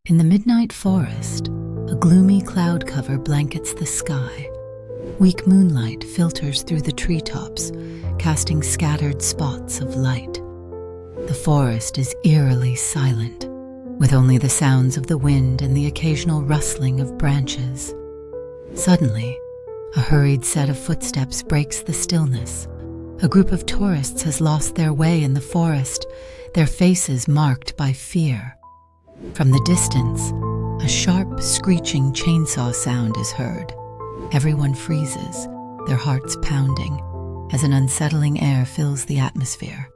In the midnight forest, a gloomy cloud cover blankets the sky. Weak moonlight filters through the treetops, casting scattered spots of light. The forest is eerily silent, with only the sounds of the wind and the occasional rustling of branches. Suddenly, a hurried set of footsteps breaks the stillness. A group of tourists has lost their way in the forest, their faces marked by fear. From the distance, a sharp, screeching chainsaw sound is heard. Everyone freezes, their hearts pounding, as an unsettling air fills the atmosphere.